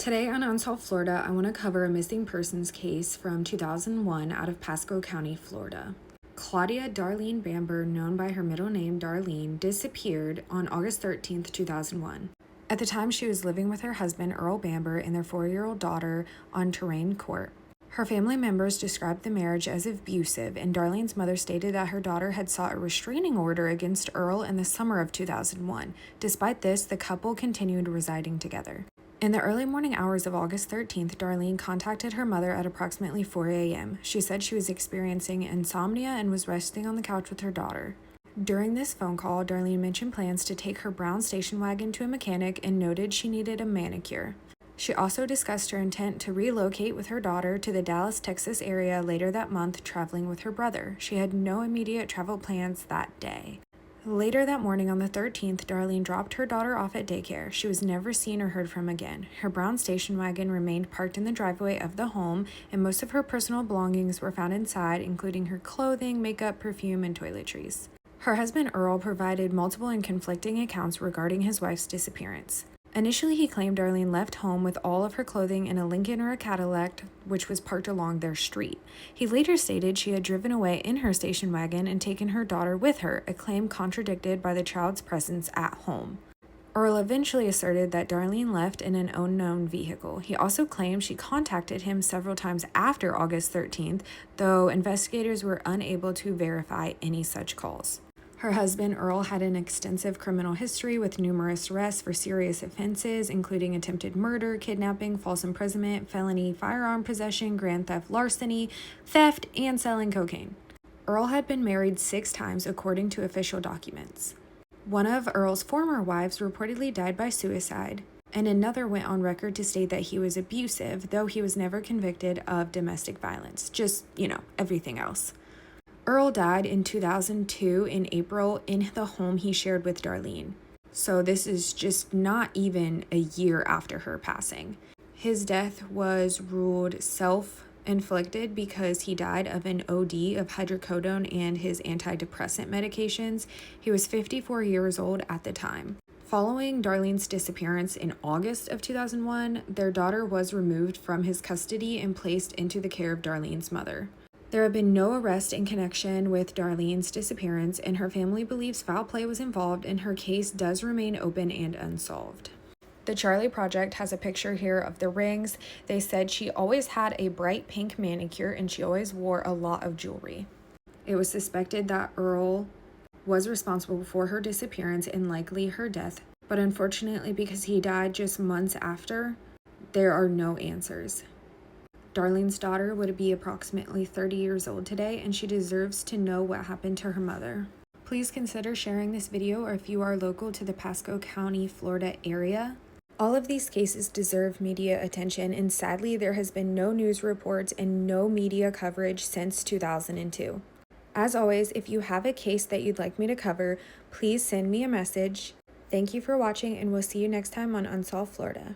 Today on Unsolved, Florida, I want to cover a missing persons case from 2001 out of Pasco County, Florida. Claudia Darlene Bamber, known by her middle name Darlene, disappeared on August 13th, 2001. At the time, she was living with her husband, Earl Bamber, and their 4-year-old daughter on Terrain Court. Her family members described the marriage as abusive, and Darlene's mother stated that her daughter had sought a restraining order against Earl in the summer of 2001. Despite this, the couple continued residing together. In the early morning hours of August 13th, Darlene contacted her mother at approximately 4 a.m. She said she was experiencing insomnia and was resting on the couch with her daughter. During this phone call, Darlene mentioned plans to take her brown station wagon to a mechanic and noted she needed a manicure. She also discussed her intent to relocate with her daughter to the Dallas, Texas area later that month, traveling with her brother. She had no immediate travel plans that day. Later that morning on the 13th, Darlene dropped her daughter off at daycare. She was never seen or heard from again. Her brown station wagon remained parked in the driveway of the home, and most of her personal belongings were found inside, including her clothing, makeup, perfume, and toiletries. Her husband Earl provided multiple and conflicting accounts regarding his wife's disappearance. Initially, he claimed Darlene left home with all of her clothing in a Lincoln or a Cadillac, which was parked along their street. He later stated she had driven away in her station wagon and taken her daughter with her, a claim contradicted by the child's presence at home. Earl eventually asserted that Darlene left in an unknown vehicle. He also claimed she contacted him several times after August 13th, though investigators were unable to verify any such calls. Her husband, Earl, had an extensive criminal history with numerous arrests for serious offenses, including attempted murder, kidnapping, false imprisonment, felony firearm possession, grand theft larceny, theft, and selling cocaine. Earl had been married 6 times, according to official documents. One of Earl's former wives reportedly died by suicide, and another went on record to state that he was abusive, though he was never convicted of domestic violence. Just, everything else. Earl died in 2002 in April in the home he shared with Darlene. So this is just not even a year after her passing. His death was ruled self-inflicted because he died of an OD of hydrocodone and his antidepressant medications. He was 54 years old at the time. Following Darlene's disappearance in August of 2001, their daughter was removed from his custody and placed into the care of Darlene's mother. There have been no arrests in connection with Darlene's disappearance, and her family believes foul play was involved, and her case does remain open and unsolved. The Charlie Project has a picture here of the rings. They said she always had a bright pink manicure and she always wore a lot of jewelry. It was suspected that Earl was responsible for her disappearance and likely her death, but unfortunately, because he died just months after, there are no answers. Darlene's daughter would be approximately 30 years old today, and she deserves to know what happened to her mother. Please consider sharing this video, or if you are local to the Pasco County, Florida area. All of these cases deserve media attention, and sadly, there has been no news reports and no media coverage since 2002. As always, if you have a case that you'd like me to cover, please send me a message. Thank you for watching, and we'll see you next time on Unsolved, Florida.